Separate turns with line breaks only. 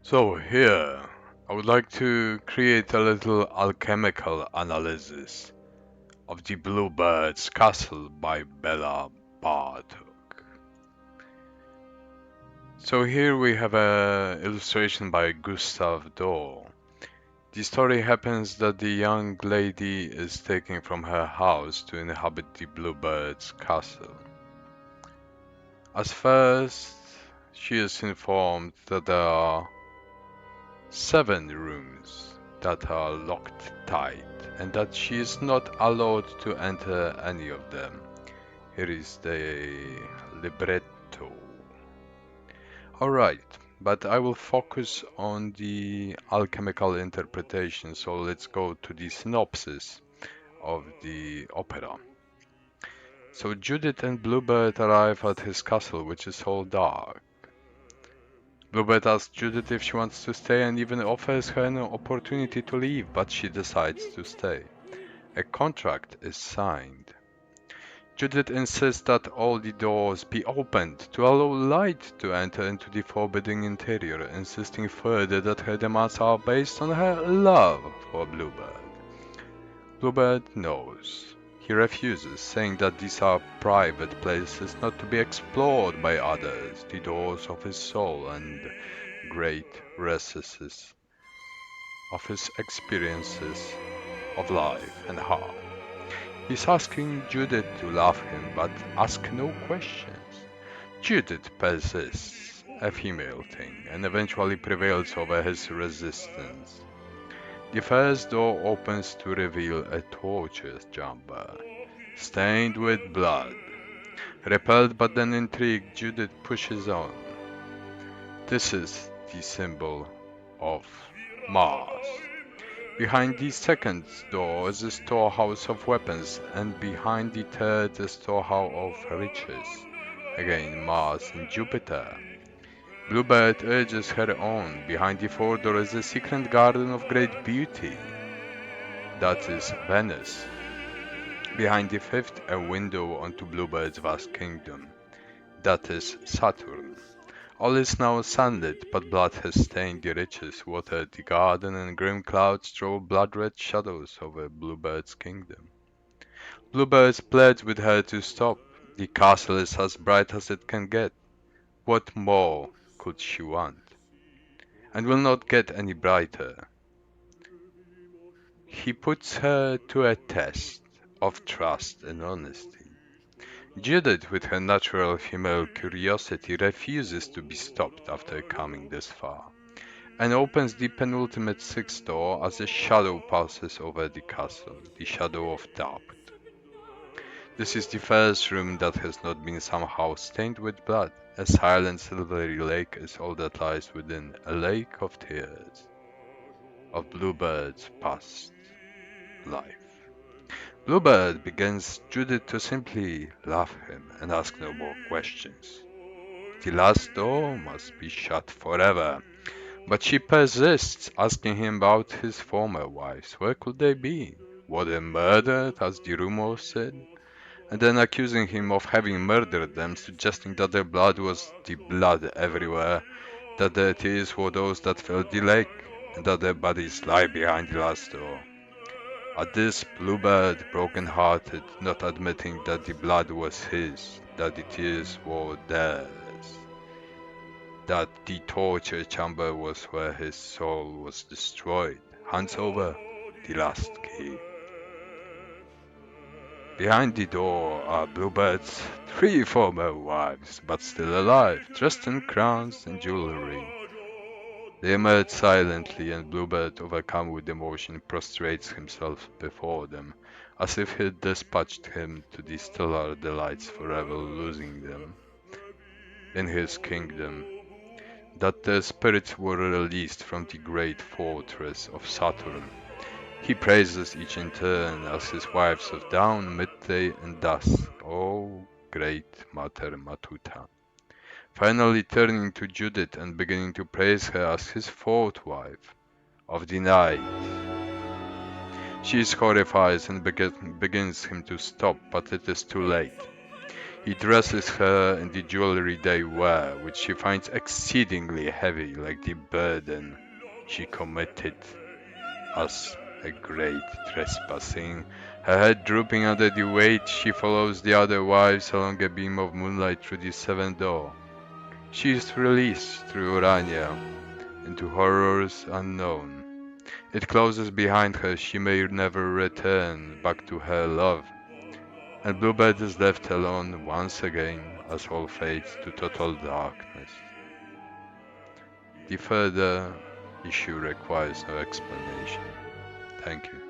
So here, I would like to create a little alchemical analysis of the Bluebird's Castle by Béla Bartók. So here we have an illustration by Gustav Doré. The story happens that the young lady is taken from her house to inhabit the Bluebird's castle. At first, she is informed that there are 7 rooms that are locked tight and that she is not allowed to enter any of them. Here is the libretto. Alright, but I will focus on the alchemical interpretation, so let's go to the synopsis of the opera. So Judith and Bluebird arrive at his castle, which is all dark. Bluebird asks Judith if she wants to stay and even offers her an opportunity to leave, but she decides to stay. A contract is signed. Judith insists that all the doors be opened to allow light to enter into the forbidding interior, insisting further that her demands are based on her love for Bluebird. Bluebird knows. He refuses, saying that these are private places not to be explored by others, the doors of his soul and great recesses of his experiences of life and heart. He's asking Judith to love him, but ask no questions. Judith persists, a female thing, and eventually prevails over his resistance. The first door opens to reveal a torture chamber, stained with blood. Repelled but then intrigued, Judith pushes on. This is the symbol of Mars. Behind the second door is a storehouse of weapons, and behind the third a storehouse of riches. Again, Mars and Jupiter. Bluebird urges her on. Behind the fourth door is a secret garden of great beauty. That is Venus. Behind the fifth, a window onto Bluebird's vast kingdom. That is Saturn. All is now sunlit, but blood has stained the riches, watered the garden, and grim clouds throw blood-red shadows over Bluebird's kingdom. Bluebird pleads with her to stop. The castle is as bright as it can get. What more could she want? And will not get any brighter. He puts her to a test of trust and honesty. Judith, with her natural female curiosity, refuses to be stopped after coming this far, and opens the penultimate sixth door as a shadow passes over the castle, the shadow of doubt. This is the first room that has not been somehow stained with blood. A silent silvery lake is all that lies within, a lake of tears, of Bluebird's past life. Bluebird begins Judith to simply love him and ask no more questions. The last door must be shut forever. But she persists, asking him about his former wives. Where could they be? Were they murdered, as the rumors said? And then accusing him of having murdered them, suggesting that their blood was the blood everywhere, that their tears were those that filled the lake, and that their bodies lie behind the last door. At this, Bluebird, broken-hearted, not admitting that the blood was his, that the tears were theirs, that the torture chamber was where his soul was destroyed, hands over the last key. Behind the door are Bluebird's 3 former wives, but still alive, dressed in crowns and jewelry. They emerge silently, and Bluebird, overcome with emotion, prostrates himself before them, as if he had dispatched him to the stellar delights, forever losing them in his kingdom, that their spirits were released from the great fortress of Saturn. He praises each in turn as his wives of dawn, midday, and dusk. O great Mater Matuta. Finally turning to Judith and beginning to praise her as his fourth wife of the night. She is horrified and begins him to stop, but it is too late. He dresses her in the jewelry they wear, which she finds exceedingly heavy, like the burden she committed as a great trespassing. Her head drooping under the weight, she follows the other wives along a beam of moonlight through the seventh door. She is released through Urania into horrors unknown. It closes behind her, she may never return back to her love, and Bluebeard is left alone once again as all fades to total darkness. The further issue requires no explanation. Thank you.